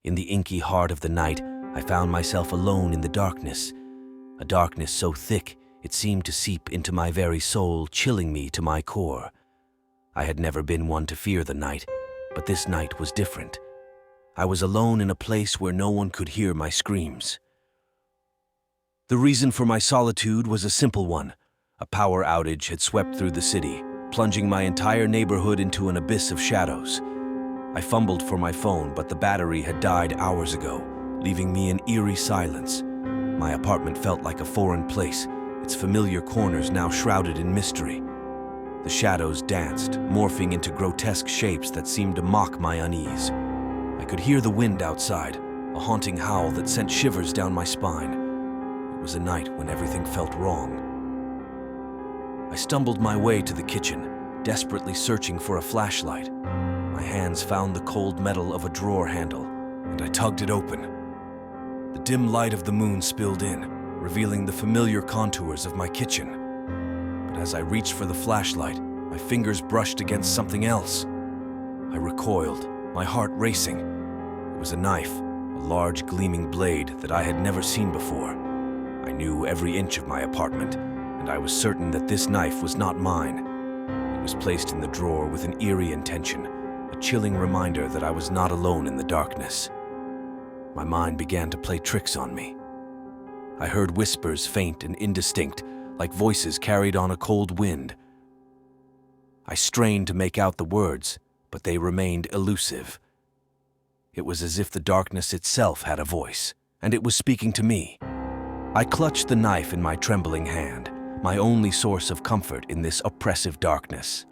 In the inky heart of the night, I found myself alone in the darkness, a darkness so thick it seemed to seep into my very soul, chilling me to my core. I had never been one to fear the night, but this night was different. I was alone in a place where no one could hear my screams. The reason for my solitude was a simple one. A power outage had swept through the city, plunging my entire neighborhood into an abyss of shadows. I fumbled for my phone, but the battery had died hours ago, leaving me in eerie silence. My apartment felt like a foreign place, its familiar corners now shrouded in mystery. The shadows danced, morphing into grotesque shapes that seemed to mock my unease. I could hear the wind outside, a haunting howl that sent shivers down my spine. It was a night when everything felt wrong. I stumbled my way to the kitchen, desperately searching for a flashlight. My hands found the cold metal of a drawer handle, and I tugged it open. The dim light of the moon spilled in, revealing the familiar contours of my kitchen. But as I reached for the flashlight, my fingers brushed against something else. I recoiled, my heart racing. It was a knife, a large gleaming blade that I had never seen before. I knew every inch of my apartment, and I was certain that this knife was not mine. It was placed in the drawer with an eerie intention, a chilling reminder that I was not alone in the darkness. My mind began to play tricks on me. I heard whispers, faint and indistinct, like voices carried on a cold wind. I strained to make out the words, but they remained elusive. It was as if the darkness itself had a voice, and it was speaking to me. I clutched the knife in my trembling hand, my only source of comfort in this oppressive darkness.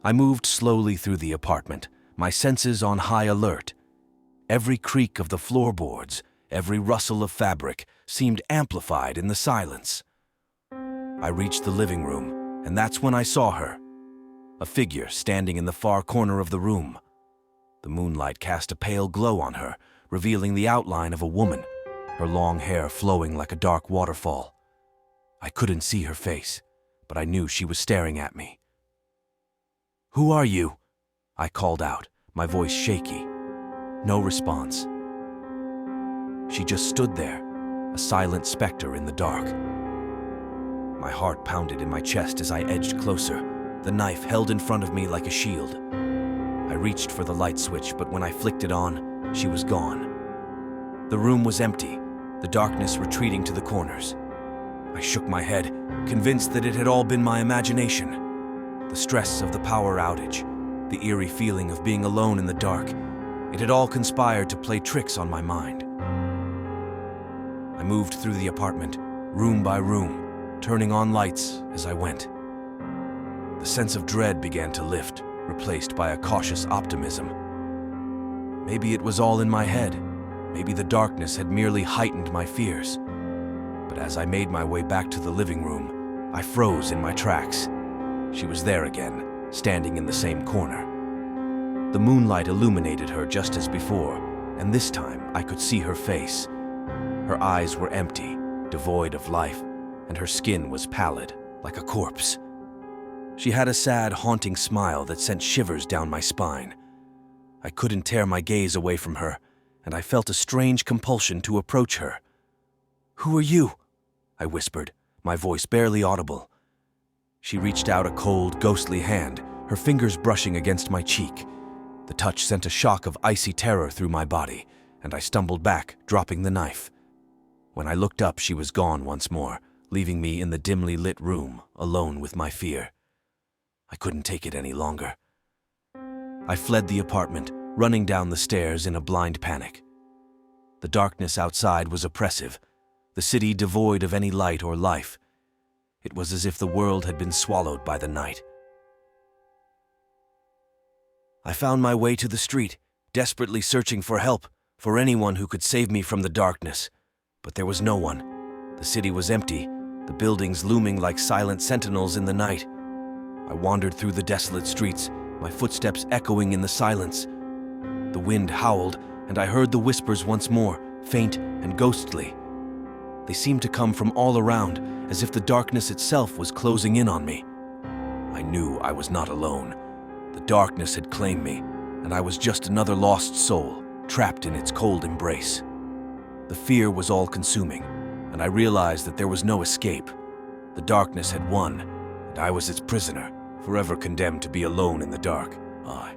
I moved slowly through the apartment, my senses on high alert. Every creak of the floorboards, every rustle of fabric seemed amplified in the silence. I reached the living room, and that's when I saw her. A figure standing in the far corner of the room. The moonlight cast a pale glow on her, revealing the outline of a woman, her long hair flowing like a dark waterfall. I couldn't see her face, but I knew she was staring at me. "Who are you?" I called out, my voice shaky. No response. She just stood there, a silent specter in the dark. My heart pounded in my chest as I edged closer, the knife held in front of me like a shield. I reached for the light switch, but when I flicked it on, she was gone. The room was empty, the darkness retreating to the corners. I shook my head, convinced that it had all been my imagination. The stress of the power outage, the eerie feeling of being alone in the dark, it had all conspired to play tricks on my mind. I moved through the apartment, room by room, turning on lights as I went. The sense of dread began to lift, replaced by a cautious optimism. Maybe it was all in my head. Maybe the darkness had merely heightened my fears. But as I made my way back to the living room, I froze in my tracks. She was there again, standing in the same corner. The moonlight illuminated her just as before, and this time I could see her face. Her eyes were empty, devoid of life, and her skin was pallid, like a corpse. She had a sad, haunting smile that sent shivers down my spine. I couldn't tear my gaze away from her, and I felt a strange compulsion to approach her. "Who are you?" I whispered, my voice barely audible. She reached out a cold, ghostly hand, her fingers brushing against my cheek. The touch sent a shock of icy terror through my body, and I stumbled back, dropping the knife. When I looked up, she was gone once more, leaving me in the dimly lit room, alone with my fear. I couldn't take it any longer. I fled the apartment, running down the stairs in a blind panic. The darkness outside was oppressive, the city devoid of any light or life. It was as if the world had been swallowed by the night. I found my way to the street, desperately searching for help, for anyone who could save me from the darkness. But there was no one. The city was empty, the buildings looming like silent sentinels in the night. I wandered through the desolate streets, my footsteps echoing in the silence. The wind howled, and I heard the whispers once more, faint and ghostly. They seemed to come from all around, as if the darkness itself was closing in on me. I knew I was not alone. The darkness had claimed me, and I was just another lost soul, trapped in its cold embrace. The fear was all-consuming, and I realized that there was no escape. The darkness had won, and I was its prisoner, forever condemned to be alone in the dark. I